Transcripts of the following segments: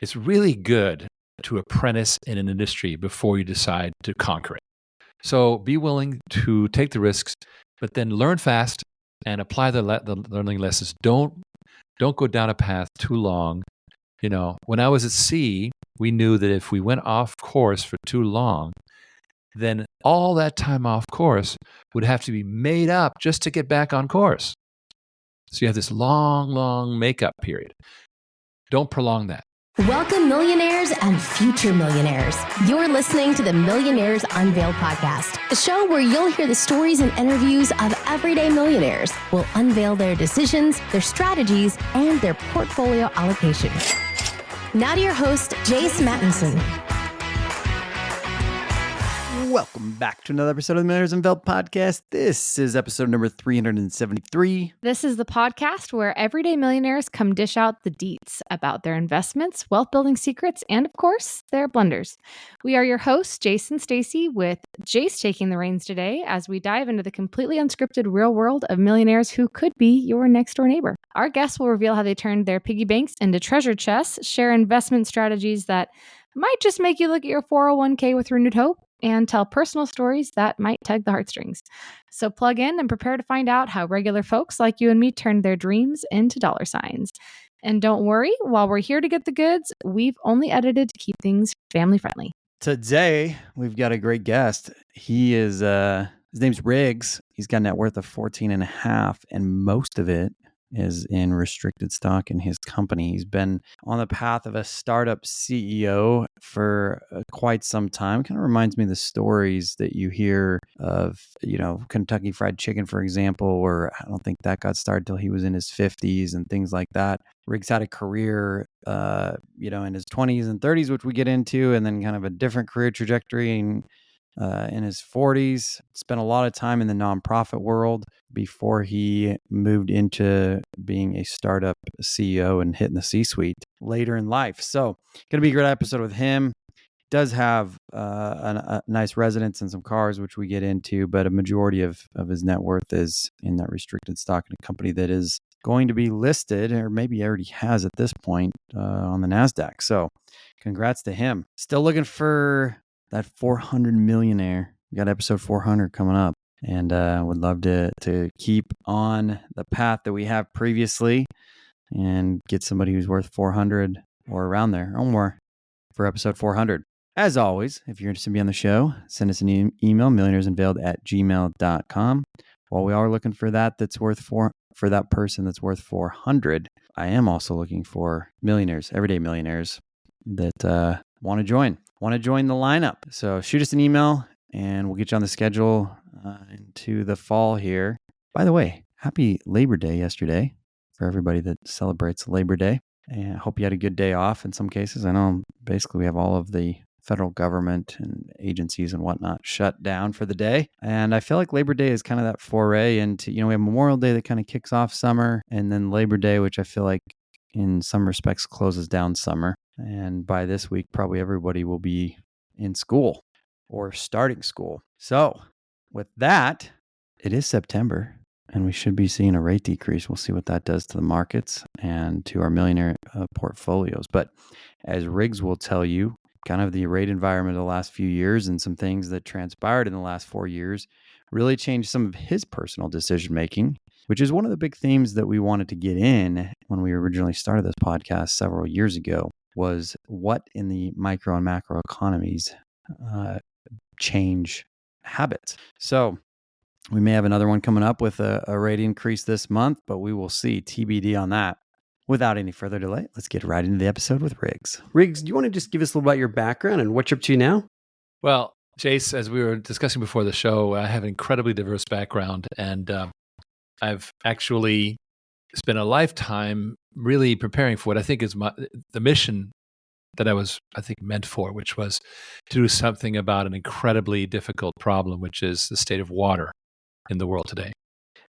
It's really good to apprentice in an industry before you decide to conquer it. So be willing to take the risks, but then learn fast and apply the learning lessons. Don't go down a path too long. When I was at sea, we knew that if we went off course for too long, then all that time off course would have to be made up just to get back on course. So you have this long, long makeup period. Don't prolong that. Welcome, millionaires and future millionaires. You're listening to the Millionaires Unveiled podcast, a show where you'll hear the stories and interviews of everyday millionaires. We'll unveil their decisions, their strategies, and their portfolio allocation. Now to your host, Jace Mattinson. Welcome back to another episode of the Millionaires Unveiled podcast. This is episode number 373. This is the podcast where everyday millionaires come dish out the deets about their investments, wealth building secrets, and of course, their blunders. We are your hosts, Jace and Stacy, with Jace taking the reins today as we dive into the completely unscripted real world of millionaires who could be your next door neighbor. Our guests will reveal how they turned their piggy banks into treasure chests, share investment strategies that might just make you look at your 401k with renewed hope, and tell personal stories that might tug the heartstrings. So plug in and prepare to find out how regular folks like you and me turned their dreams into dollar signs. And don't worry, while we're here to get the goods, we've only edited to keep things family friendly. Today, we've got a great guest. He is, his name's Riggs. He's got a net worth of 14.5, and most of it is in restricted stock in his company. He's been on the path of a startup CEO for quite some time. Kind of reminds me of the stories that you hear of, Kentucky Fried Chicken, for example, where I don't think that got started till he was in his 50s and things like that. Riggs had a career, in his 20s and 30s, which we get into, and then kind of a different career trajectory in his 40s. Spent a lot of time in the nonprofit world before he moved into being a startup CEO and hitting the C-suite later in life. So going to be a great episode with him. Does have a nice residence and some cars, which we get into, but a majority of his net worth is in that restricted stock in a company that is going to be listed, or maybe already has at this point, on the NASDAQ. So congrats to him. Still looking for that 400 millionaire. We got episode 400 coming up, and would love to keep on the path that we have previously and get somebody who's worth 400 or around there or more for episode 400. As always, if you're interested in being on the show, send us an email, millionairesunveiled@gmail.com. While we are looking for that's worth for that person that's worth 400, I am also looking for millionaires, everyday millionaires that want to join the lineup. So shoot us an email and we'll get you on the schedule into the fall here. By the way, happy Labor Day yesterday for everybody that celebrates Labor Day. And I hope you had a good day off in some cases. I know basically we have all of the federal government and agencies and whatnot shut down for the day. And I feel like Labor Day is kind of that foray into, we have Memorial Day that kind of kicks off summer, and then Labor Day, which I feel like in some respects closes down summer. And by this week, probably everybody will be in school or starting school. So with that, it is September and we should be seeing a rate decrease. We'll see what that does to the markets and to our millionaire portfolios. But as Riggs will tell you, kind of the rate environment of the last few years and some things that transpired in the last 4 years really changed some of his personal decision-making, which is one of the big themes that we wanted to get in when we originally started this podcast several years ago, was what in the micro and macro economies change habits. So we may have another one coming up with a rate increase this month, but we will see. TBD on that. Without any further delay, let's get right into the episode with Riggs. Riggs, do you want to just give us a little about your background and what you're up to now? Well, Jace, as we were discussing before the show, I have an incredibly diverse background, and I've actually spent a lifetime really preparing for what I think is the mission that I was, meant for, which was to do something about an incredibly difficult problem, which is the state of water in the world today.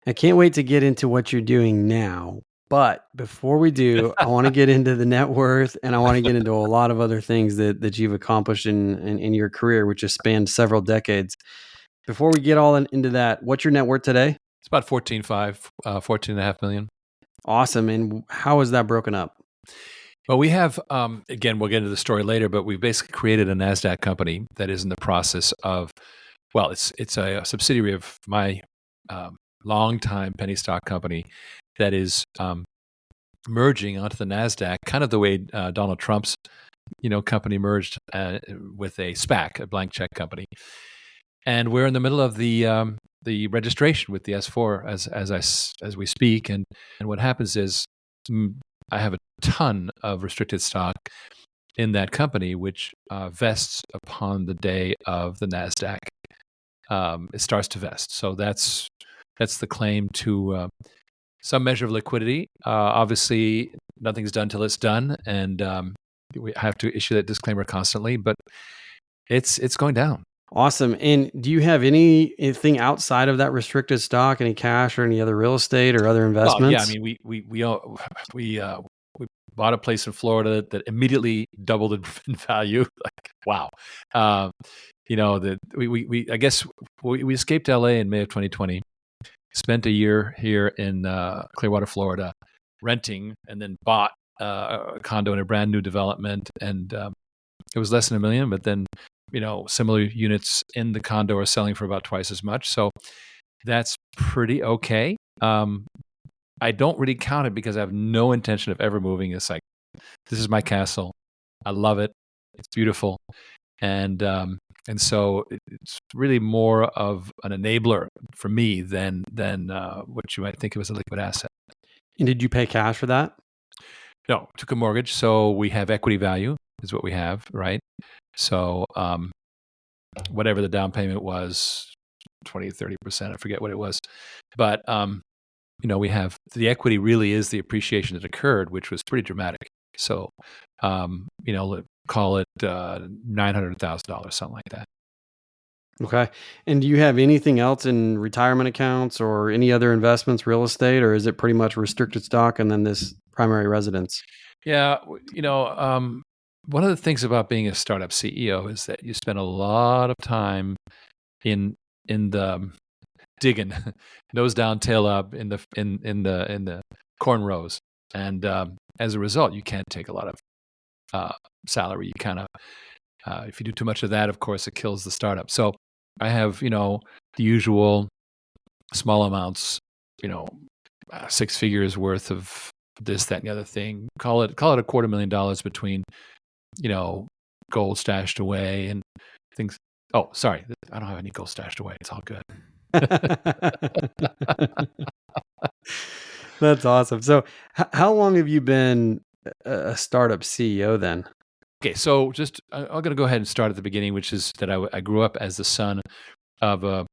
I can't wait to get into what you're doing now. But before we do, I want to get into the net worth, and I want to get into a lot of other things that you've accomplished in your career, which has spanned several decades. Before we get all into that, what's your net worth today? It's about 14.5 million. Awesome. And how is that broken up? Well, we have, again, we'll get into the story later, but we've basically created a NASDAQ company that is in the process of, well, it's a subsidiary of my longtime penny stock company that is merging onto the NASDAQ, kind of the way Donald Trump's company merged with a SPAC, a blank check company. And we're in the middle of the registration with the S4 as we speak. And what happens is I have a ton of restricted stock in that company, which vests upon the day of the NASDAQ. It starts to vest. So that's the claim to some measure of liquidity. Obviously, nothing's done till it's done, and we have to issue that disclaimer constantly. But it's going down. Awesome. And do you have anything outside of that restricted stock, any cash or any other real estate or other investments? Well, yeah, I mean, we bought a place in Florida that immediately doubled in value. Like, wow. I guess we escaped LA in May of 2020, spent a year here in Clearwater, Florida, renting, and then bought a condo in a brand new development. And it was less than $1 million, but then, similar units in the condo are selling for about twice as much. So that's pretty okay. I don't really count it because I have no intention of ever moving. It's like, this is my castle. I love it. It's beautiful. And so it's really more of an enabler for me than what you might think of as a liquid asset. And did you pay cash for that? No, took a mortgage. So we have equity value is what we have, right? So whatever the down payment was, 20, 30%, I forget what it was. But, we have the equity really is the appreciation that occurred, which was pretty dramatic. So, call it $900,000, something like that. Okay. And do you have anything else in retirement accounts or any other investments, real estate, or is it pretty much restricted stock and then this primary residence? Yeah. One of the things about being a startup CEO is that you spend a lot of time in the digging, nose down, tail up in the corn rows, and as a result, you can't take a lot of salary. You kind of, if you do too much of that, of course, it kills the startup. So I have the usual small amounts, 6 figures worth of this, that, and the other thing. Call it $250,000 between gold stashed away and things. Oh, sorry, I don't have any gold stashed away. It's all good. That's awesome. So how long have you been a startup CEO then? Okay, so just I'm going to go ahead and start at the beginning, which is that I grew up as the son of a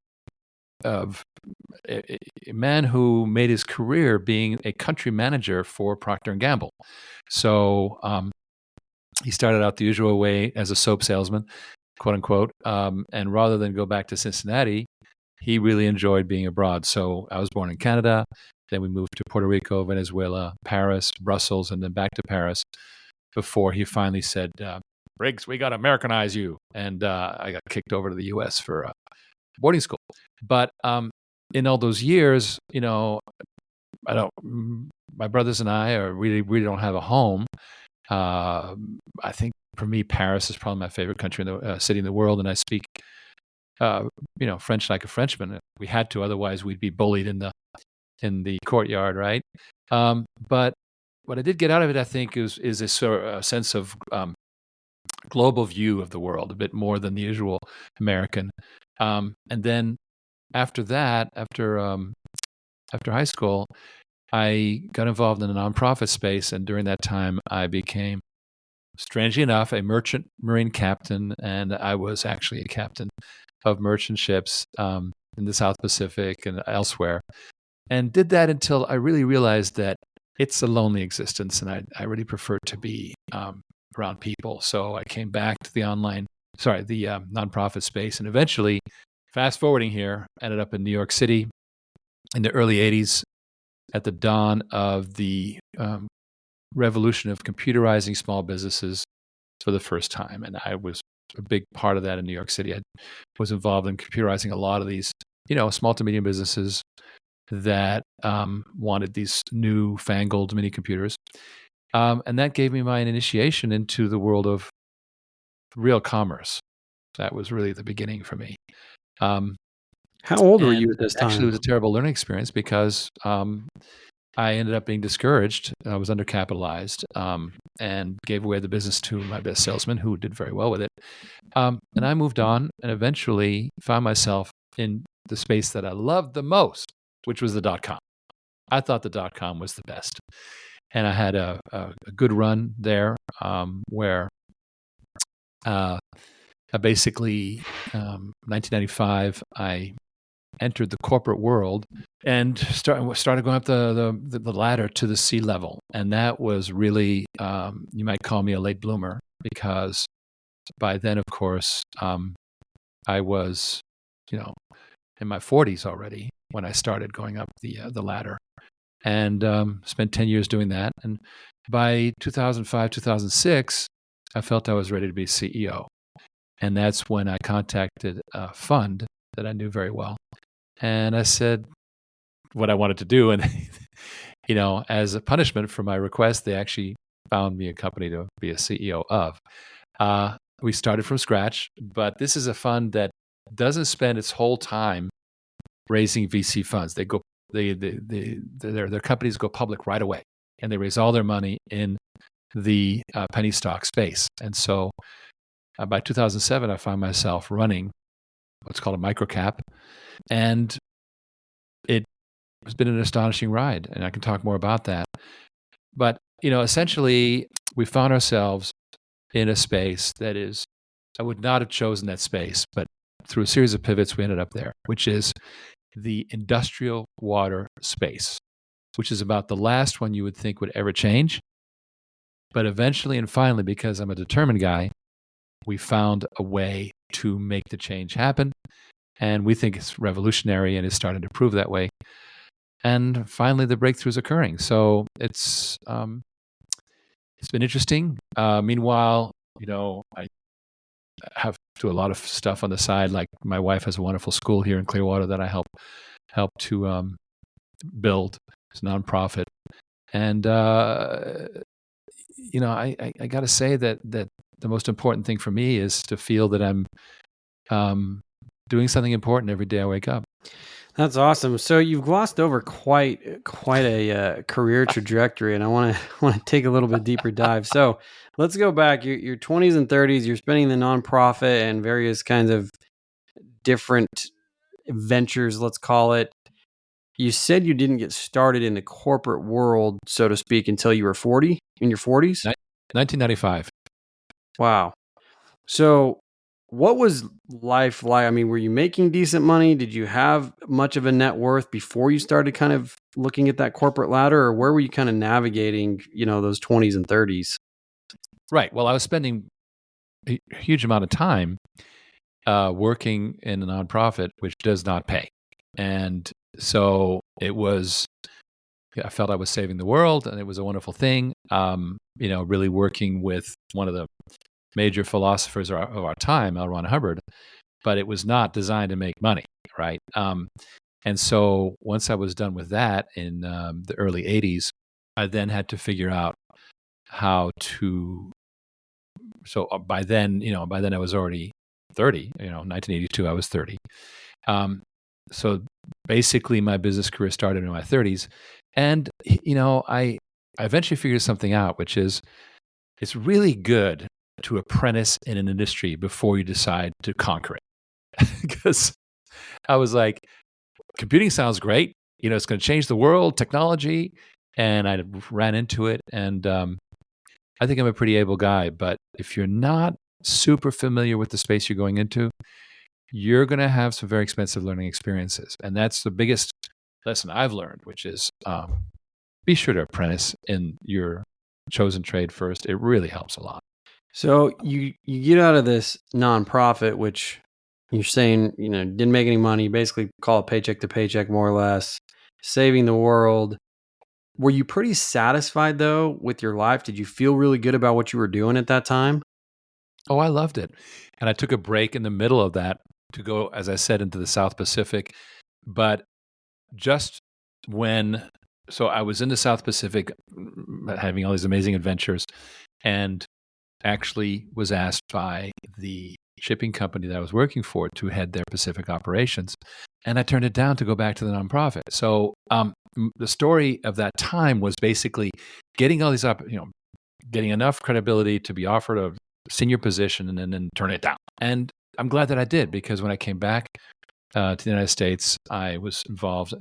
man who made his career being a country manager for Procter & Gamble. So he started out the usual way as a soap salesman, quote unquote, and rather than go back to Cincinnati, he really enjoyed being abroad. So I was born in Canada, then we moved to Puerto Rico, Venezuela, Paris, Brussels, and then back to Paris before he finally said, Briggs, we got to Americanize you. And I got kicked over to the U.S. for boarding school. But in all those years, my brothers and I really don't have a home. I think for me, Paris is probably my favorite country city in the world, and I speak, French like a Frenchman. We had to, otherwise we'd be bullied in the courtyard, right? But what I did get out of it, I think, is a sort of a sense of global view of the world, a bit more than the usual American. And then after that, after high school, I got involved in the nonprofit space, and during that time, I became, strangely enough, a merchant marine captain, and I was actually a captain of merchant ships in the South Pacific and elsewhere, and did that until I really realized that it's a lonely existence, and I really prefer to be around people. So I came back to the nonprofit space, and eventually, fast forwarding here, ended up in New York City in the early 80s at the dawn of the revolution of computerizing small businesses for the first time. And I was a big part of that in New York City. I was involved in computerizing a lot of these, small to medium businesses that wanted these new fangled mini computers. And that gave me my initiation into the world of real commerce. That was really the beginning for me. How old were you And at this actually, it was time? a terrible learning experience because I ended up being discouraged. I was undercapitalized and gave away the business to my best salesman, who did very well with it. And I moved on and eventually found myself in the space that I loved the most, which was the .com. I thought the .com was the best. And I had a good run there where I basically, 1995, I entered the corporate world and started going up the ladder to the C level. And that was really, you might call me a late bloomer, because by then, of course, I was, in my 40s already when I started going up the ladder, and spent 10 years doing that. And by 2005, 2006, I felt I was ready to be CEO. And that's when I contacted a fund that I knew very well. And I said what I wanted to do. And, as a punishment for my request, they actually found me a company to be a CEO of. We started from scratch, but this is a fund that doesn't spend its whole time raising VC funds. They go, their companies go public right away, and they raise all their money in the penny stock space. And so by 2007, I found myself running what's called a microcap, and it has been an astonishing ride, and I can talk more about that. But, essentially, we found ourselves in a space that is, I would not have chosen that space, but through a series of pivots, we ended up there, which is the industrial water space, which is about the last one you would think would ever change. But eventually and finally, because I'm a determined guy, we found a way to make the change happen. And we think it's revolutionary and is starting to prove that way. And finally, the breakthrough is occurring. So it's been interesting. Meanwhile, I have to do a lot of stuff on the side. Like, my wife has a wonderful school here in Clearwater that I help to build. It's a nonprofit. And, I got to say that the most important thing for me is to feel that I'm doing something important every day I wake up. That's awesome. So you've glossed over quite a career trajectory, and I want to take a little bit deeper dive. So let's go back. Your 20s and 30s. You're spending the nonprofit and various kinds of different ventures, let's call it. You said you didn't get started in the corporate world, so to speak, until you were 40, in your 40s? 1995. Wow. So what was life like? I mean, were you making decent money? Did you have much of a net worth before you started kind of looking at that corporate ladder, or where were you kind of navigating, those 20s and 30s? Right. Well, I was spending a huge amount of time working in a nonprofit, which does not pay. And so I felt I was saving the world, and it was a wonderful thing. Really working with one of the major philosophers of our time, L. Ron Hubbard, but it was not designed to make money, right? And so once I was done with that in the early 80s, I then had to figure out how to. So by then I was already 30. 1982, I was 30. So basically, my business career started in my 30s, and I eventually figured something out, which is it's really good to apprentice in an industry before you decide to conquer it. Because I was like, computing sounds great. It's going to change the world, technology. And I ran into it. And I think I'm a pretty able guy. But if you're not super familiar with the space you're going into, you're going to have some very expensive learning experiences. And that's the biggest lesson I've learned, which is be sure to apprentice in your chosen trade first. It really helps a lot. So you get out of this nonprofit, which you're saying, didn't make any money, basically call it paycheck to paycheck, more or less, saving the world. Were you pretty satisfied, though, with your life? Did you feel really good about what you were doing at that time? Oh, I loved it. And I took a break in the middle of that to go, as I said, into the South Pacific. But just when so I was in the South Pacific having all these amazing adventures, and actually was asked by the shipping company that I was working for to head their Pacific operations. And I turned it down to go back to the nonprofit. So the story of that time was basically getting all these getting enough credibility to be offered a senior position and then turn it down. And I'm glad that I did, because when I came back to the United States, I was involved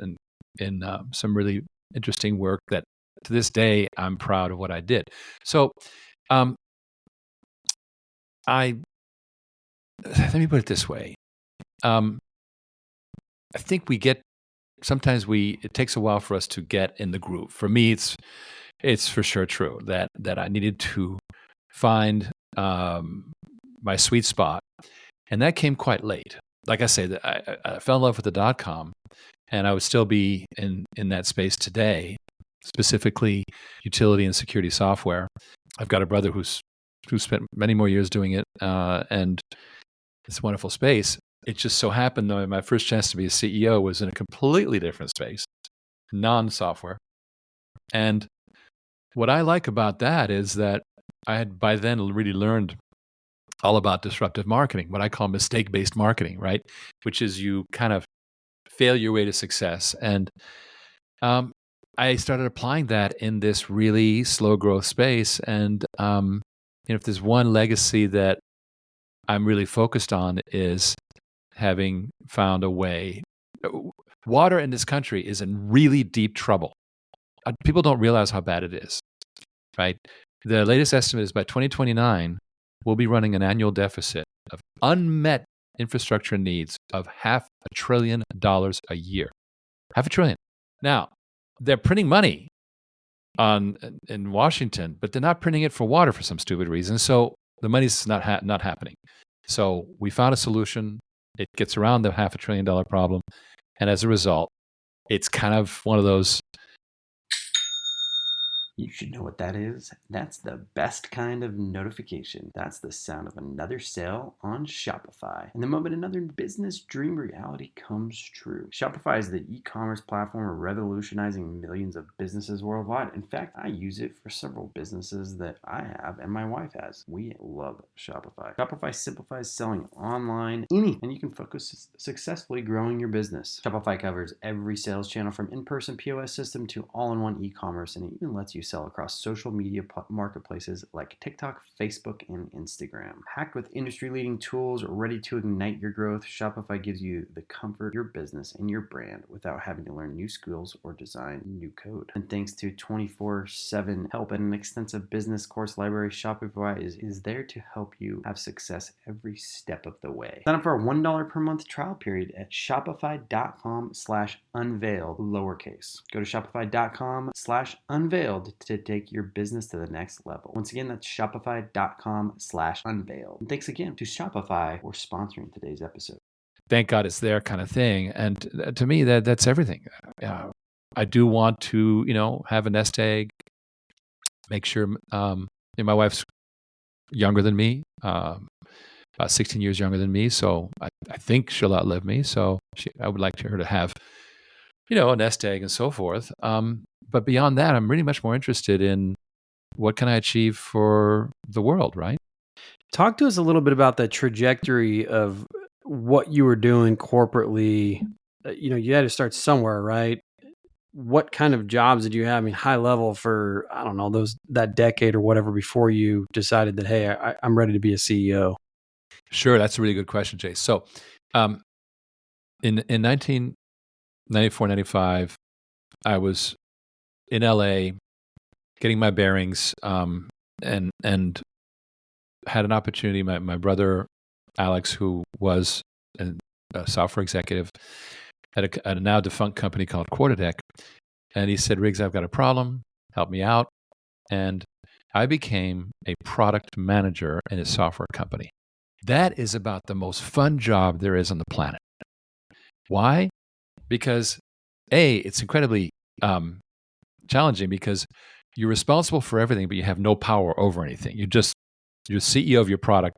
in some really interesting work that to this day I'm proud of what I did. So let me put it this way. I think sometimes it takes a while for us to get in the groove. For me, it's for sure true that I needed to find my sweet spot, and that came quite late. Like I say, I fell in love with the .com, and I would still be in that space today, specifically utility and security software. I've got a brother who spent many more years doing it, and it's a wonderful space. It just so happened, though, my first chance to be a CEO was in a completely different space, non-software. And what I like about that is that I had by then really learned all about disruptive marketing, what I call mistake-based marketing, right? Which is you kind of fail your way to success. And I started applying that in this really slow growth space. And if there's one legacy that I'm really focused on, is having found a way. Water in this country is in really deep trouble. People don't realize how bad it is, right? The latest estimate is by 2029, we'll be running an annual deficit of unmet infrastructure needs of $500 billion a year. $500 billion. Now, they're printing money in Washington, but they're not printing it for water for some stupid reason. So the money's not happening. So we found a solution. It gets around the $500 billion problem. And as a result, it's kind of one of those. You should know what that is. That's the best kind of notification. That's the sound of another sale on Shopify. And the moment another business dream reality comes true. Shopify is the e-commerce platform revolutionizing millions of businesses worldwide. In fact, I use it for several businesses that I have and my wife has. We love Shopify. Shopify simplifies selling online, and you can focus successfully growing your business. Shopify covers every sales channel from in-person POS system to all-in-one e-commerce, and it even lets you sell across social media marketplaces like TikTok, Facebook, and Instagram. Packed with industry-leading tools ready to ignite your growth, Shopify gives you the comfort of your business and your brand without having to learn new skills or design new code. And thanks to 24/7 help and an extensive business course library, Shopify is there to help you have success every step of the way. Sign up for a $1 per month trial period at shopify.com/unveiled, lowercase. Go to shopify.com/unveiled to take your business to the next level. Once again, that's shopify.com/unveiled. And thanks again to Shopify for sponsoring today's episode. Thank God it's there kind of thing. And to me, that's everything. I do want to, have a nest egg, make sure my wife's younger than me, about 16 years younger than me. So I think she'll outlive me. So I would like her to have, a nest egg and so forth. But beyond that, I'm really much more interested in what can I achieve for the world, right? Talk to us a little bit about the trajectory of what you were doing corporately. You had to start somewhere, right? What kind of jobs did you have? I mean, high level for, I don't know, that decade or whatever before you decided that, hey, I'm ready to be a CEO. Sure. That's a really good question, Jay. So in 1994, 95, I was in LA getting my bearings and had an opportunity. My brother, Alex, who was a software executive at a now defunct company called Quarterdeck, and he said, "Riggs, I've got a problem. Help me out." And I became a product manager in a software company. That is about the most fun job there is on the planet. Why? Because it's incredibly challenging because you're responsible for everything, but you have no power over anything. You're CEO of your product,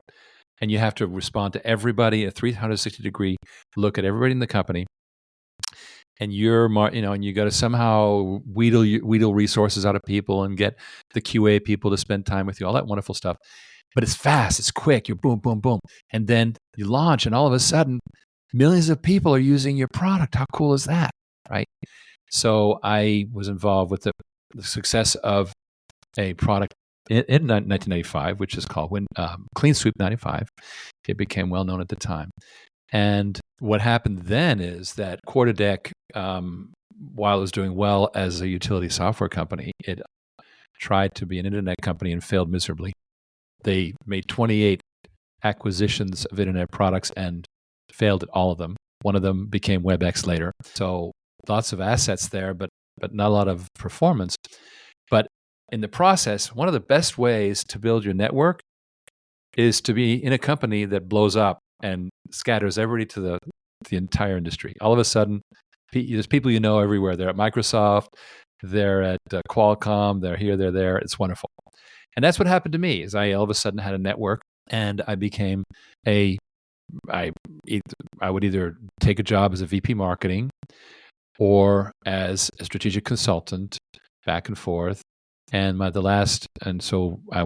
and you have to respond to everybody, a 360-degree look at everybody in the company. and and you got to somehow wheedle resources out of people and get the QA people to spend time with you, all that wonderful stuff. But it's fast, it's quick, you're boom, boom, boom. And then you launch, and all of a sudden, millions of people are using your product. How cool is that, right? So I was involved with the success of a product in 1995, which is called Clean Sweep 95. It became well known at the time. And what happened then is that Quarterdeck, while it was doing well as a utility software company, it tried to be an internet company and failed miserably. They made 28 acquisitions of internet products and failed at all of them. One of them became WebEx later. So lots of assets there, but not a lot of performance. But in the process, one of the best ways to build your network is to be in a company that blows up and scatters everybody to the entire industry. All of a sudden, there's people you know everywhere. They're at Microsoft, they're at Qualcomm, they're here, they're there. It's wonderful. And that's what happened to me, is I all of a sudden had a network, and I became I would either take a job as a VP marketing or as a strategic consultant, back and forth. So I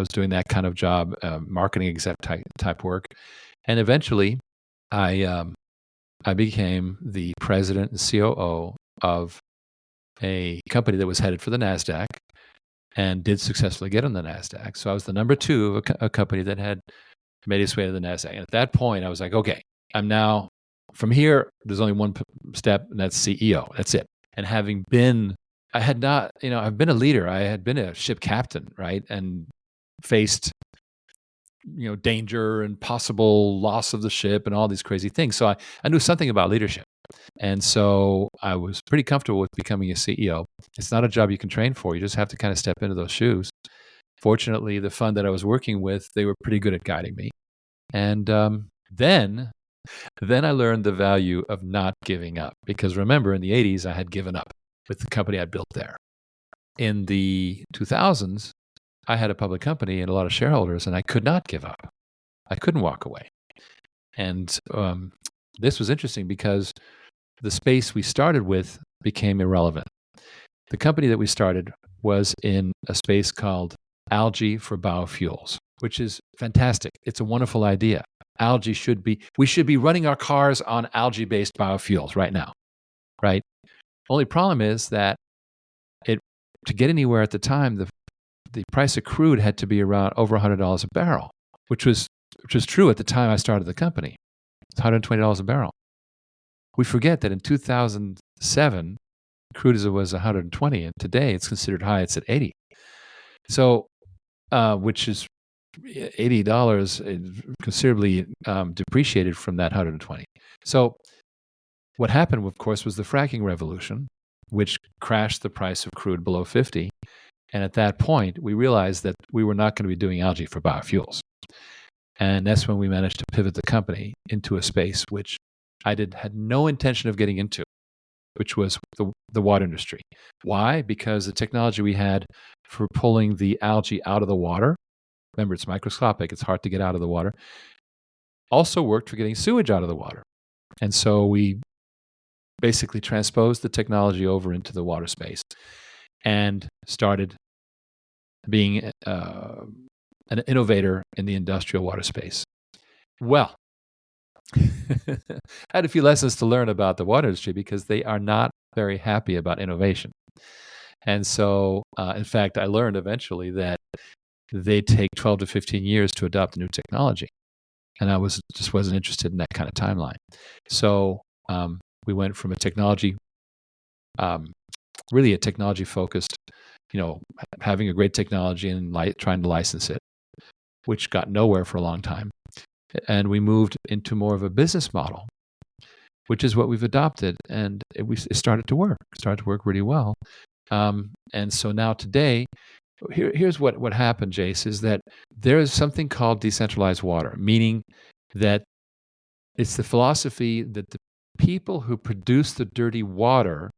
was doing that kind of job, marketing exec type work. And eventually I became the president and COO of a company that was headed for the NASDAQ and did successfully get on the NASDAQ. So I was the number 2 of a company that had made its way to the NASDAQ. And at that point, I was like, okay, I'm now, from here, there's only one step, and that's CEO. That's it. And I've been a leader. I had been a ship captain, right? And faced, danger and possible loss of the ship and all these crazy things. So I knew something about leadership. And so I was pretty comfortable with becoming a CEO. It's not a job you can train for. You just have to kind of step into those shoes. Fortunately, the fund that I was working with, they were pretty good at guiding me. And then I learned the value of not giving up. Because remember, in the 80s, I had given up with the company I built there. In the 2000s, I had a public company and a lot of shareholders, and I could not give up. I couldn't walk away. And this was interesting because the space we started with became irrelevant. The company that we started was in a space called algae for biofuels, which is fantastic. It's a wonderful idea. We should be running our cars on algae-based biofuels right now, right? Only problem is that to get anywhere at the time, the price of crude had to be around over $100 a barrel, which was true at the time I started the company. It's $120 a barrel. We forget that in 2007, crude was 120, and today it's considered high. It's at 80. So, which is $80 considerably depreciated from that 120. So, what happened, of course, was the fracking revolution, which crashed the price of crude below 50. And at that point, we realized that we were not going to be doing algae for biofuels. And that's when we managed to pivot the company into a space which I had no intention of getting into, which was the water industry. Why? Because the technology we had for pulling the algae out of the water, remember, it's microscopic, it's hard to get out of the water, also worked for getting sewage out of the water. And so we basically transposed the technology over into the water space and started being an innovator in the industrial water space. Well, I had a few lessons to learn about the water industry because they are not very happy about innovation. And so, in fact, I learned eventually that they take 12 to 15 years to adopt a new technology. And I just wasn't interested in that kind of timeline. So we went from a technology, really a technology-focused, having a great technology and trying to license it, which got nowhere for a long time. And we moved into more of a business model, which is what we've adopted. And it started to work. It started to work really well. And so now today, here's what happened, Jace, is that there is something called decentralized water, meaning that it's the philosophy that the people who produce the dirty water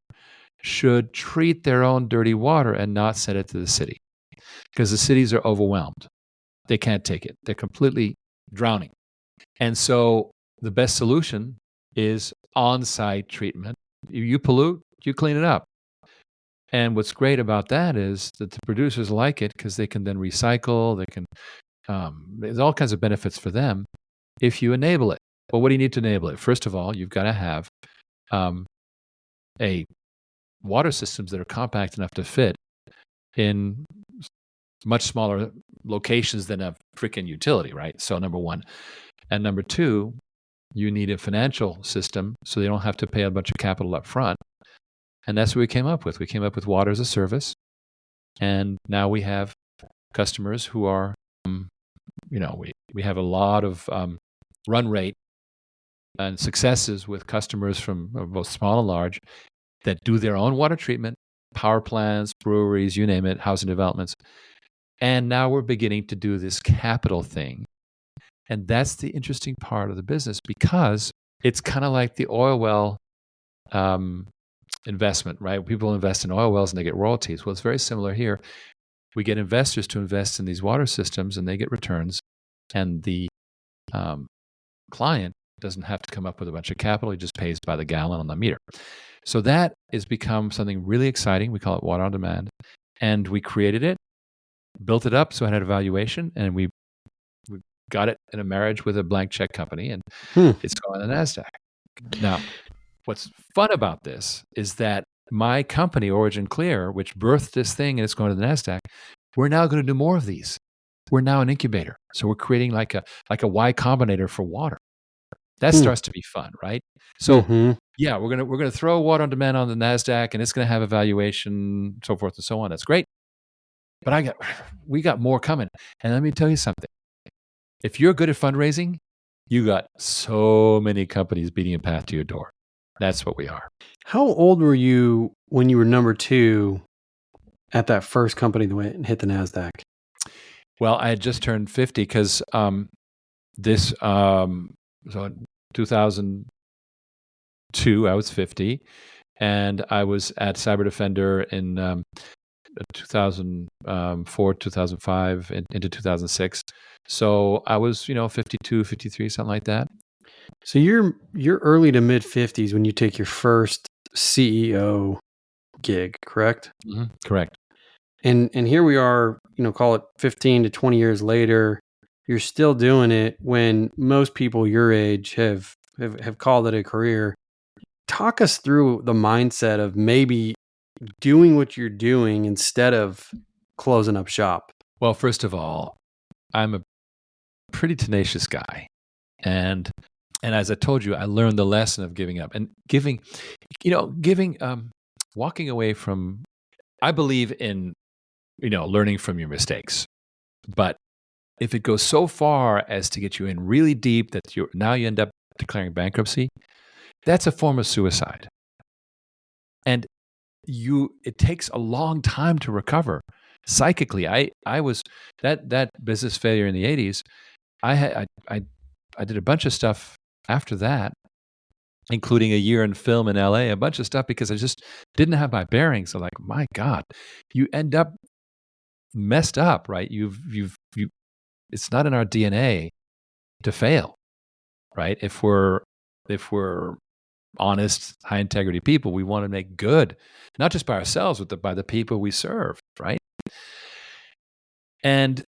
should treat their own dirty water and not send it to the city, because the cities are overwhelmed. They can't take it. They're completely drowning. And so the best solution is on-site treatment. You pollute, you clean it up. And what's great about that is that the producers like it because they can then recycle. They can. There's all kinds of benefits for them if you enable it. Well, what do you need to enable it? First of all, you've got to have a water systems that are compact enough to fit in much smaller locations than a freaking utility, right? So number one. And number two, you need a financial system so they don't have to pay a bunch of capital up front. And that's what we came up with. We came up with water as a service. And now we have customers who are, we have a lot of run rate and successes with customers from both small and large that do their own water treatment, power plants, breweries, you name it, housing developments. And now we're beginning to do this capital thing. And that's the interesting part of the business because it's kind of like the oil well investment, right? People invest in oil wells and they get royalties. Well, it's very similar here. We get investors to invest in these water systems and they get returns. And the client doesn't have to come up with a bunch of capital. He just pays by the gallon on the meter. So that has become something really exciting. We call it water on demand. And we created it, built it up so it had a valuation, and we got it in a marriage with a blank check company, and it's going on the NASDAQ. Now, what's fun about this is that my company, OriginClear, which birthed this thing and it's going to the NASDAQ, we're now going to do more of these. We're now an incubator. So we're creating like a Y Combinator for water. That starts to be fun, right? So yeah, we're gonna throw water on demand on the NASDAQ and it's gonna have a valuation, so forth and so on. That's great. But we got more coming. And let me tell you something. If you're good at fundraising, you got so many companies beating a path to your door. That's what we are. How old were you when you were number 2 at that first company that went and hit the NASDAQ? Well, I had just turned 50 because so in 2002, I was 50, and I was at Cyber Defender in 2004, 2005, into 2006. So I was, 52, 53, something like that. So you're early to mid 50s when you take your first CEO gig, correct? Mm-hmm. Correct. And here we are, call it 15 to 20 years later. You're still doing it when most people your age have called it a career. Talk us through the mindset of maybe doing what you're doing instead of closing up shop. Well, first of all, I'm a pretty tenacious guy. And as I told you, I learned the lesson of giving up and walking away from, I believe in, learning from your mistakes. But if it goes so far as to get you in really deep that you end up declaring bankruptcy, that's a form of suicide. And it takes a long time to recover psychically. I was that business failure in the 80s. I did a bunch of stuff after that, including a year in film in LA, a bunch of stuff because I just didn't have my bearings. So like, my God, you end up messed up, right? It's not in our DNA to fail, right? If we're honest, high integrity people, we want to make good, not just by ourselves, but by the people we serve, right? And,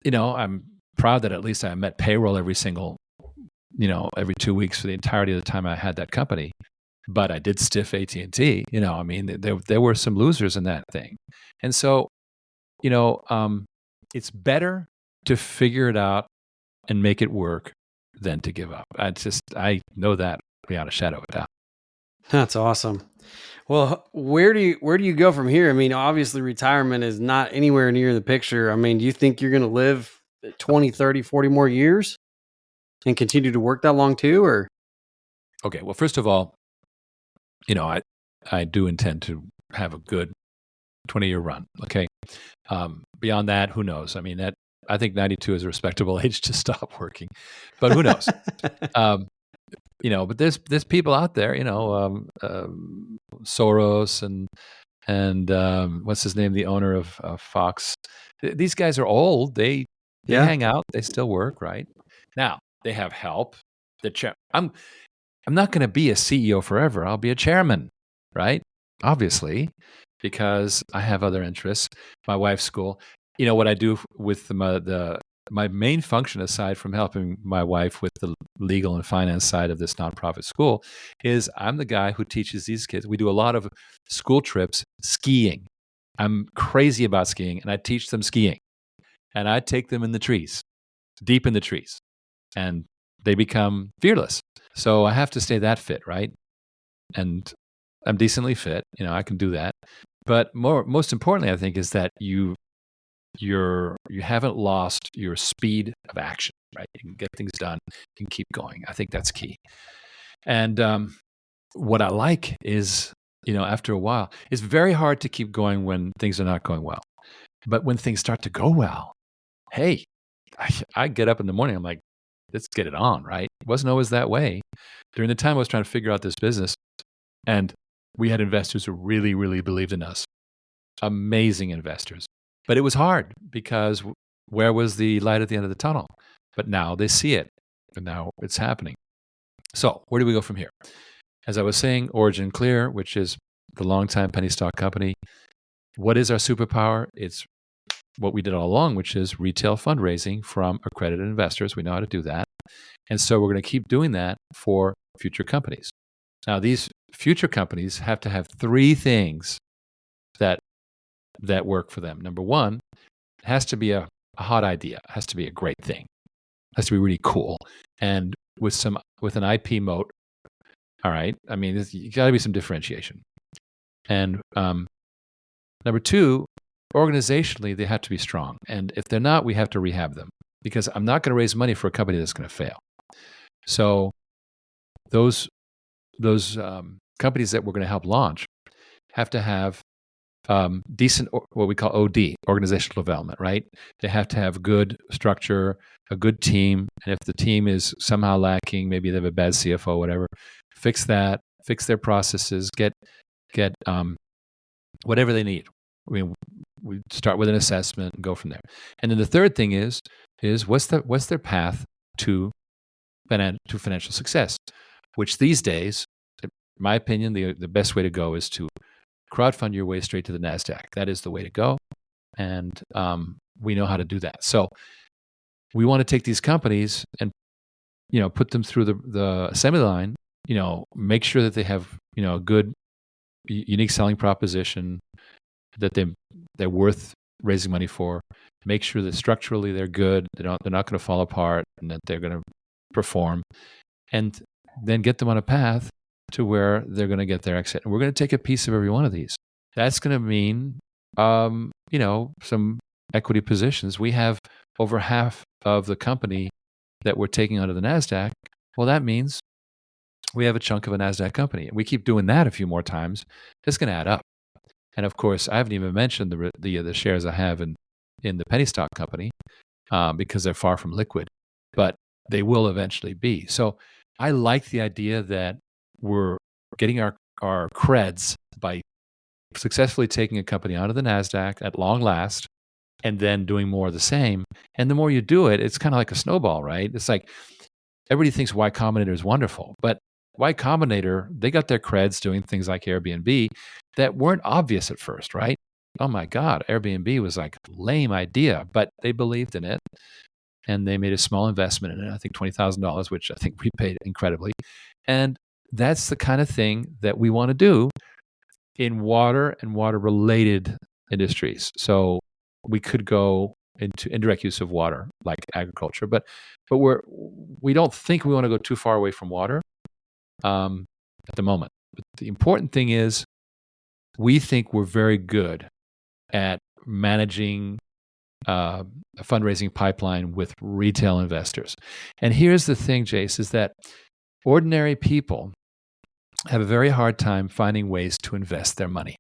I'm proud that at least I met payroll every 2 weeks for the entirety of the time I had that company. But I did stiff AT&T, there were some losers in that thing. And so, it's better to figure it out and make it work than to give up. I know that beyond a shadow of a doubt. That's awesome. Well, where do you go from here? I mean, obviously retirement is not anywhere near the picture. I mean, do you think you're going to live 20, 30, 40 more years and continue to work that long too, or? Okay. Well, first of all, I do intend to have a good 20-year run. Okay. Beyond that, who knows? I mean, I think 92 is a respectable age to stop working, but who knows? But there's people out there, Soros and what's his name, the owner of Fox. These guys are old. They hang out. They still work, right? Now they have help. I'm not going to be a CEO forever. I'll be a chairman, right? Obviously, because I have other interests. My wife's school. What I do with my main function, aside from helping my wife with the legal and finance side of this nonprofit school, is I'm the guy who teaches these kids. We do a lot of school trips skiing. I'm crazy about skiing, and I teach them skiing. And I take them in the trees, deep in the trees, and they become fearless. So I have to stay that fit, right? And I'm decently fit. I can do that. But most importantly, I think, is that you haven't lost your speed of action, right? You can get things done, you can keep going. I think that's key. And what I like is, after a while, it's very hard to keep going when things are not going well. But when things start to go well, hey, I get up in the morning, I'm like, let's get it on, right? It wasn't always that way. During the time I was trying to figure out this business, and we had investors who really, really believed in us. Amazing investors. But it was hard because where was the light at the end of the tunnel? But now they see it, and now it's happening. So where do we go from here? As I was saying, OriginClear, which is the longtime penny stock company. What is our superpower? It's what we did all along, which is retail fundraising from accredited investors. We know how to do that. And so we're going to keep doing that for future companies. Now, these future companies have to have three things that work for them. Number one, it has to be a hot idea. It has to be a great thing. It has to be really cool. And with an IP moat, all right? I mean, you got to be some differentiation. And number two, organizationally, they have to be strong. And if they're not, we have to rehab them, because I'm not going to raise money for a company that's going to fail. So those companies that we're going to help launch have to have decent, what we call OD, organizational development, right? They have to have good structure, a good team. And if the team is somehow lacking, maybe they have a bad CFO, whatever, fix that, fix their processes, get whatever they need. I mean, we start with an assessment and go from there. And then the third thing is what's their path to financial success, which these days, in my opinion, the best way to go is to crowdfund your way straight to the NASDAQ. That is the way to go. And we know how to do that. So we want to take these companies and, put them through the assembly line, make sure that they have, a good, unique selling proposition, that they're worth raising money for. Make sure that structurally they're good. They're not going to fall apart, and that they're going to perform, and then get them on a path to where they're going to get their exit. And we're going to take a piece of every one of these. That's going to mean, some equity positions. We have over half of the company that we're taking onto the NASDAQ. Well, that means we have a chunk of a NASDAQ company. And we keep doing that a few more times. It's going to add up. And of course, I haven't even mentioned the shares I have in the penny stock company because they're far from liquid, but they will eventually be. So I like the idea that we're getting our creds by successfully taking a company onto the NASDAQ at long last, and then doing more of the same. And the more you do it, it's kind of like a snowball, right? It's like everybody thinks Y Combinator is wonderful, but Y Combinator, they got their creds doing things like Airbnb that weren't obvious at first, right? Oh my God, Airbnb was like a lame idea, but they believed in it, and they made a small investment in it, I think $20,000, which I think we paid incredibly. And that's the kind of thing that we want to do in water and water-related industries. So we could go into indirect use of water, like agriculture, but we don't think we want to go too far away from water at the moment. But the important thing is, we think we're very good at managing a fundraising pipeline with retail investors. And here's the thing, Jace, is that ordinary people have a very hard time finding ways to invest their money.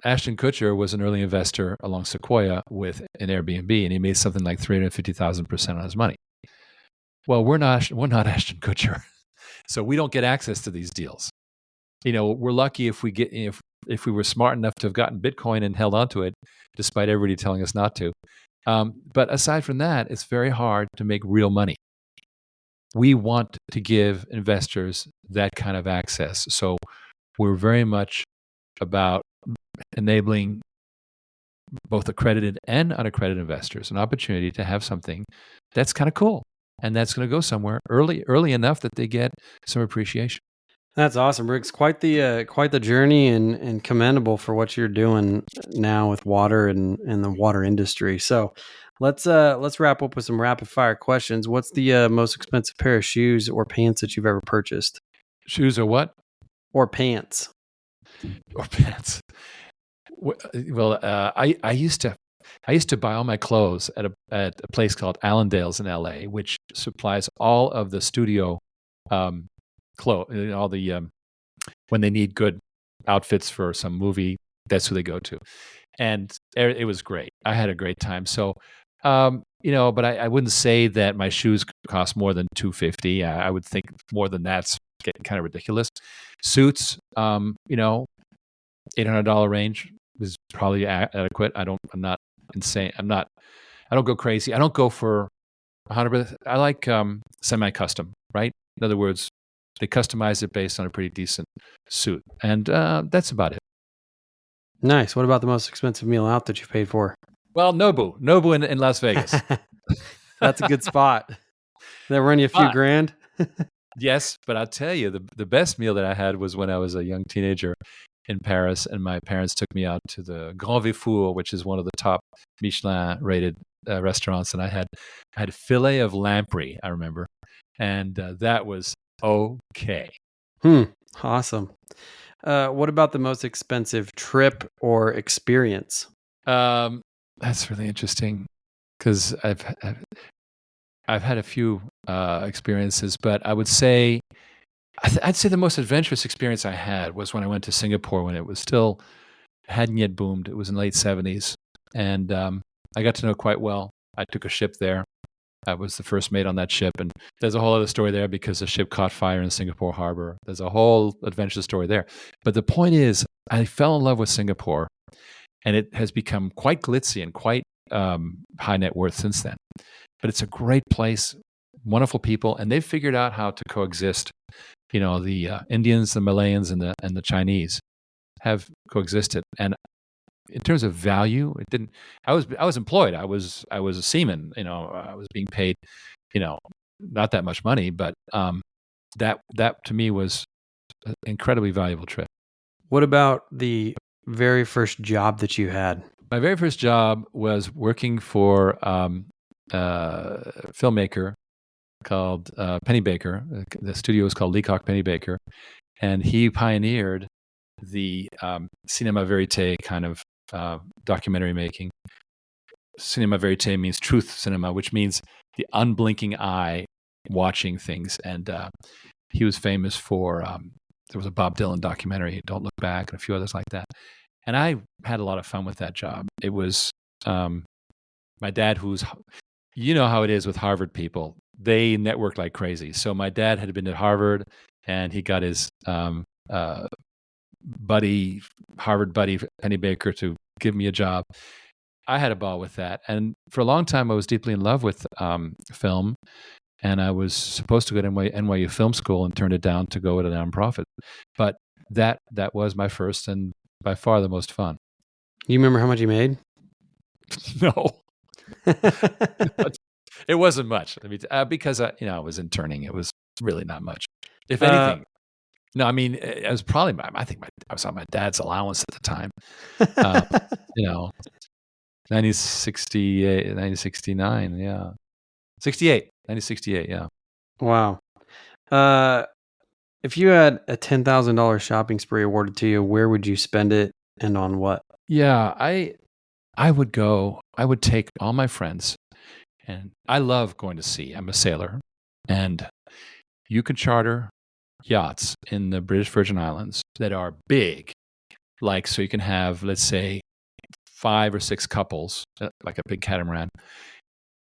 Ashton Kutcher was an early investor along Sequoia with an Airbnb, and he made something like 350,000% on his money. Well, we're not Ashton Kutcher, so we don't get access to these deals. We're lucky if we were smart enough to have gotten Bitcoin and held onto it, despite everybody telling us not to. But aside from that, it's very hard to make real money. we want to give investors that kind of access. So we're very much about enabling both accredited and unaccredited investors an opportunity to have something that's kind of cool and that's going to go somewhere early enough that they get some appreciation. That's awesome, Riggs. Quite the journey, and commendable for what you're doing now with water and the water industry. So let's wrap up with some rapid fire questions. What's the most expensive pair of shoes or pants that you've ever purchased? Shoes or what? Or pants? Or pants. Well, I used to buy all my clothes at a place called Allendale's in LA, which supplies all of the studio clothes, all the when they need good outfits for some movie, that's who they go to, and it was great. I had a great time. So, but I wouldn't say that my shoes cost more than $250. I would think more than that's getting kind of ridiculous. Suits, $800 range is probably adequate. I'm not insane. I don't go crazy. I don't go for 100%. I like semi-custom, right? In other words, they customize it based on a pretty decent suit. And that's about it. Nice. What about the most expensive meal out that you paid for? Well, Nobu in Las Vegas. That's a good spot. Did that run you a few grand? Yes, but I'll tell you, the best meal that I had was when I was a young teenager in Paris, and my parents took me out to the Grand Véfour, which is one of the top Michelin-rated restaurants, and I had filet of lamprey, I remember, and that was okay. Awesome. What about the most expensive trip or experience? That's really interesting because I've had a few experiences, but I would say I'd say the most adventurous experience I had was when I went to Singapore when it was still hadn't yet boomed. It was in the late 70s, and I got to know it quite well. I took a ship there. I was the first mate on that ship, and there's a whole other story there because the ship caught fire in Singapore harbor. There's a whole adventure story there. But the point is, I fell in love with Singapore, and it has become quite glitzy and quite high net worth since then. But it's a great place, wonderful people, and they've figured out how to coexist. The Indians, the Malayans, and the Chinese have coexisted. And in terms of value, it didn't. I was employed. I was a seaman. I was being paid, not that much money, but that to me was an incredibly valuable trip. What about the very first job that you had? My very first job was working for a filmmaker called Penny Baker. The studio was called Leacock Penny Baker, and he pioneered the cinema verite kind of documentary making. Cinema verite means truth cinema, which means the unblinking eye watching things. And he was famous for there was a Bob Dylan documentary, Don't Look Back, and a few others like that. And I had a lot of fun with that job. It was my dad, who's, how it is with Harvard people. They network like crazy. So my dad had been at Harvard, and he got his Harvard buddy, Penny Baker, to give me a job. I had a ball with that. And for a long time, I was deeply in love with film. And I was supposed to go to NYU Film School and turned it down to go at a nonprofit. But that was my first and by far the most fun. You remember how much you made? No. It wasn't much. Because I was interning. It was really not much, if anything. No, I mean, it was probably, I was on my dad's allowance at the time. 1968, 1969, yeah. 1968, yeah. Wow. If you had a $10,000 shopping spree awarded to you, where would you spend it and on what? Yeah, I would take all my friends, and I love going to sea. I'm a sailor, and you can charter yachts in the British Virgin Islands that are big, so you can have, let's say, 5 or 6 couples, like a big catamaran,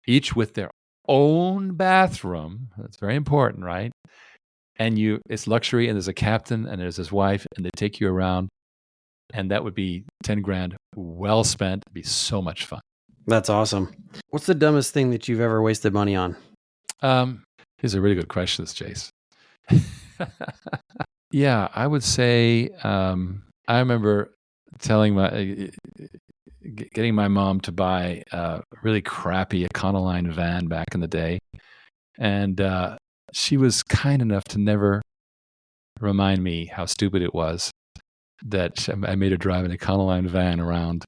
each with their own bathroom. That's very important, right? And it's luxury, and there's a captain, and there's his wife, and they take you around, and that would be 10 grand well spent. It'd be so much fun. That's awesome. What's the dumbest thing that you've ever wasted money on? These are really good questions, Jace. Yeah, I would say I remember getting my mom to buy a really crappy Econoline van back in the day. And she was kind enough to never remind me how stupid it was that I made her drive an Econoline van around.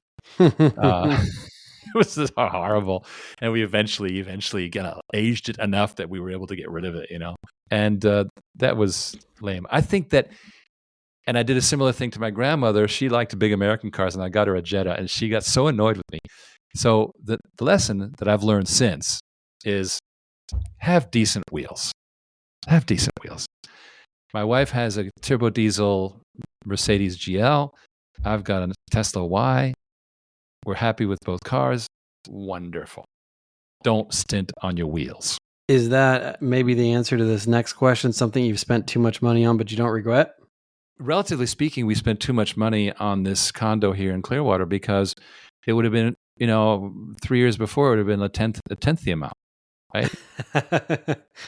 It was just horrible. And we eventually aged it enough that we were able to get rid of it, And that was lame. I think that, and I did a similar thing to my grandmother. She liked big American cars, and I got her a Jetta, and she got so annoyed with me. So the lesson that I've learned since is have decent wheels. Have decent wheels. My wife has a turbo diesel Mercedes GL. I've got a Tesla Y. We're happy with both cars. Wonderful. Don't stint on your wheels. Is that maybe the answer to this next question? Something you've spent too much money on, but you don't regret? Relatively speaking, we spent too much money on this condo here in Clearwater because it would have been, 3 years before, it would have been a tenth the amount, right?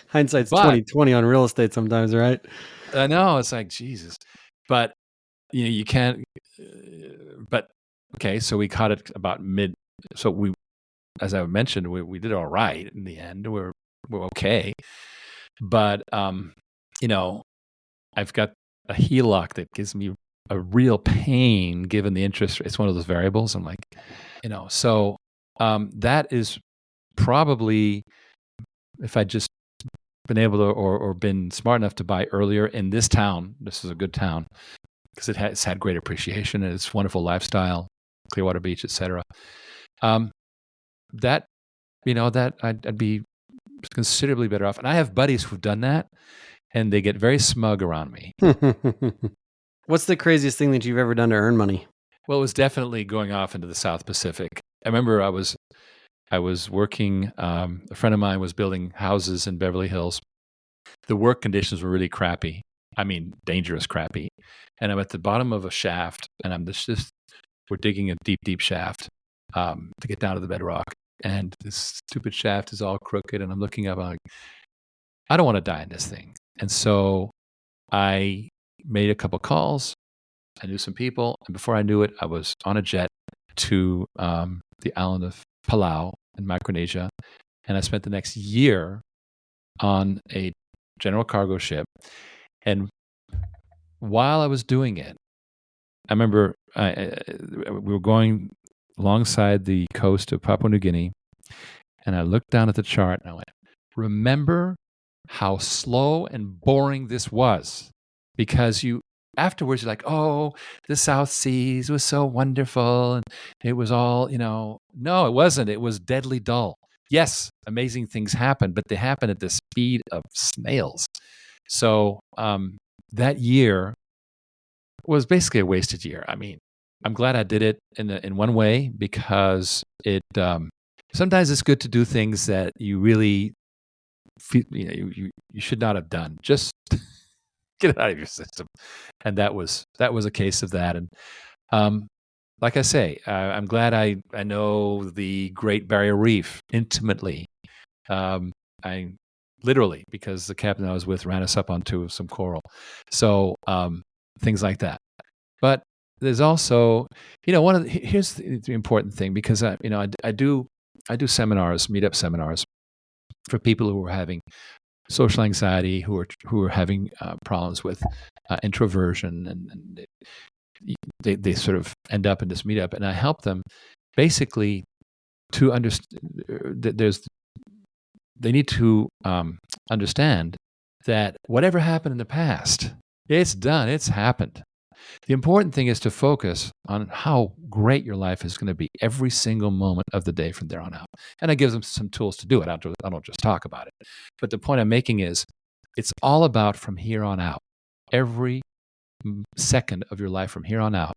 Hindsight's 20/20 on real estate sometimes, right? I know, it's like, Jesus. But, you can't, but, okay, so we caught it about mid, so we, as I mentioned, we did all right in the end. We're okay. But, I've got a HELOC that gives me a real pain given the interest. It's one of those variables. I'm like, so that is probably, if I just been able to or been smart enough to buy earlier in this town, this is a good town because it's had great appreciation and it's wonderful lifestyle, Clearwater Beach, etc. That I'd be considerably better off. And I have buddies who've done that, and they get very smug around me. What's the craziest thing that you've ever done to earn money? Well, it was definitely going off into the South Pacific. I remember I was working, a friend of mine was building houses in Beverly Hills. The work conditions were really crappy. I mean, dangerous crappy. And I'm at the bottom of a shaft, and I'm we're digging a deep, deep shaft to get down to the bedrock. And this stupid shaft is all crooked, and I'm looking up, I'm like, I don't want to die in this thing. And so I made a couple calls. I knew some people, and before I knew it, I was on a jet to the island of Palau in Micronesia, and I spent the next year on a general cargo ship. And while I was doing it, I remember we were going alongside the coast of Papua New Guinea, and I looked down at the chart and I went, remember how slow and boring this was? Because afterwards you're like, oh, the South Seas was so wonderful, and it was all, no, it wasn't. It was deadly dull. Yes, amazing things happen, but they happen at the speed of snails. So that year was basically a wasted year. I mean, I'm glad I did it in one way because it sometimes it's good to do things that you really feel, you should not have done. Just get it out of your system. And that was a case of that. And like I say, I'm glad I know the Great Barrier Reef intimately. I literally, because the captain I was with ran us up onto some coral. So things like that. But there's also, here's the important thing, because I do seminars, meetup seminars for people who are having social anxiety, who are having problems with introversion, and they sort of end up in this meetup, and I help them basically to understand that they need to understand that whatever happened in the past, it's done, it's happened. The important thing is to focus on how great your life is going to be every single moment of the day from there on out. And I give them some tools to do it. I don't just talk about it. But the point I'm making is it's all about from here on out. Every second of your life from here on out.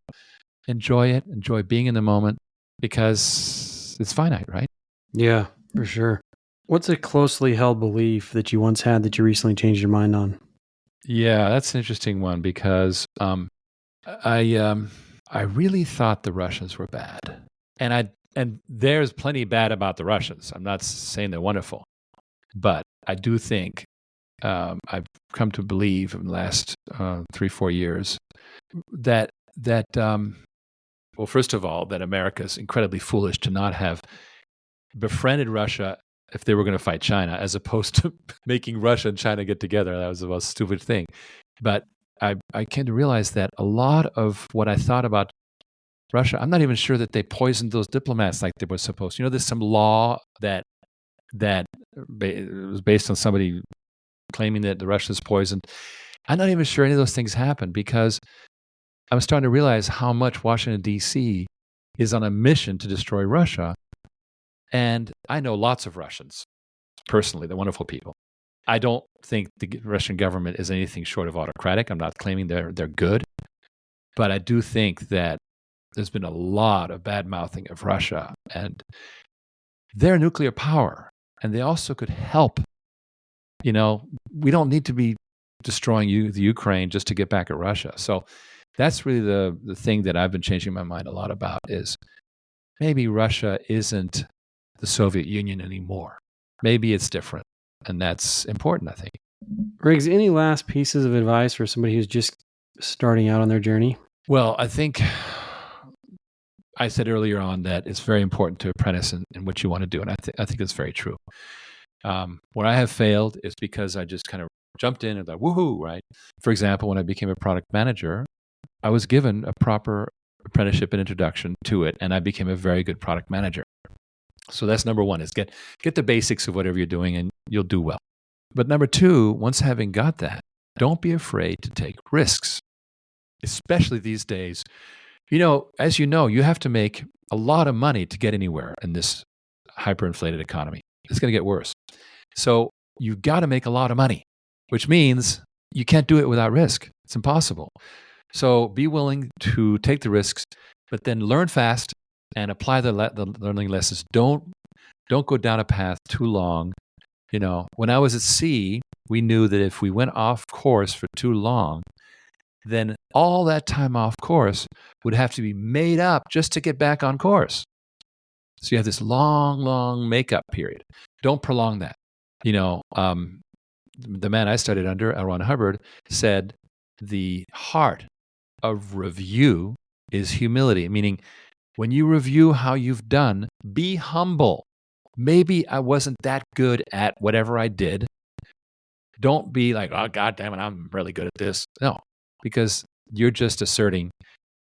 Enjoy it. Enjoy being in the moment because it's finite, right? Yeah, for sure. What's a closely held belief that you once had that you recently changed your mind on? Yeah, that's an interesting one because I really thought the Russians were bad, and there's plenty bad about the Russians. I'm not saying they're wonderful, but I do think I've come to believe in the last 3-4 years that well, first of all, that America is incredibly foolish to not have befriended Russia if they were going to fight China, as opposed to making Russia and China get together. That was the most stupid thing. But I came to realize that a lot of what I thought about Russia, I'm not even sure that they poisoned those diplomats like they were supposed to. There's some law that was based on somebody claiming that the Russians poisoned. I'm not even sure any of those things happened, because I'm starting to realize how much Washington, D.C. is on a mission to destroy Russia. And I know lots of Russians, personally. They're wonderful people. I don't think the Russian government is anything short of autocratic. I'm not claiming they're good. But I do think that there's been a lot of bad-mouthing of Russia. And they're a nuclear power. And they also could help. We don't need to be destroying the Ukraine just to get back at Russia. So that's really the thing that I've been changing my mind a lot about, is maybe Russia isn't the Soviet Union anymore. Maybe it's different. And that's important, I think. Riggs, any last pieces of advice for somebody who's just starting out on their journey? Well, I think I said earlier on that it's very important to apprentice in what you want to do. And I think that's very true. Where I have failed is because I just kind of jumped in and thought, woohoo, right? For example, when I became a product manager, I was given a proper apprenticeship and introduction to it, and I became a very good product manager. So that's number one, is get the basics of whatever you're doing, and you'll do well. But number two, once having got that, don't be afraid to take risks, especially these days. As you know, you have to make a lot of money to get anywhere in this hyperinflated economy. It's going to get worse. So you've got to make a lot of money, which means you can't do it without risk. It's impossible. So be willing to take the risks, but then learn fast and apply the learning lessons. Don't go down a path too long. When I was at sea, we knew that if we went off course for too long, then all that time off course would have to be made up just to get back on course. So you have this long, long makeup period. Don't prolong that. The man I studied under, L. Ron Hubbard, said the heart of review is humility, meaning when you review how you've done, be humble. Maybe I wasn't that good at whatever I did. Don't be like, oh, God damn it, I'm really good at this. No, because you're just asserting,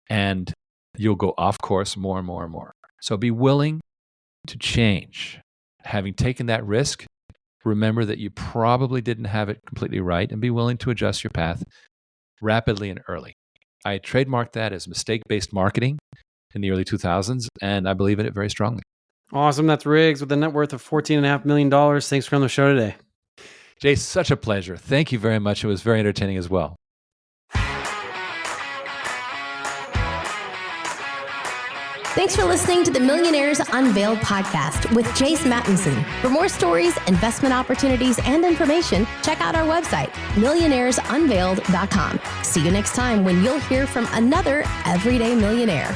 and you'll go off course more and more and more. So be willing to change. Having taken that risk, remember that you probably didn't have it completely right, and be willing to adjust your path rapidly and early. I trademarked that as mistake-based marketing in the early 2000s, and I believe in it very strongly. Awesome. That's Riggs with a net worth of $14.5 million. Thanks for coming on the show today. Jay, such a pleasure. Thank you very much. It was very entertaining as well. Thanks for listening to the Millionaires Unveiled podcast with Jace Mattinson. For more stories, investment opportunities, and information, check out our website, millionairesunveiled.com. See you next time when you'll hear from another everyday millionaire.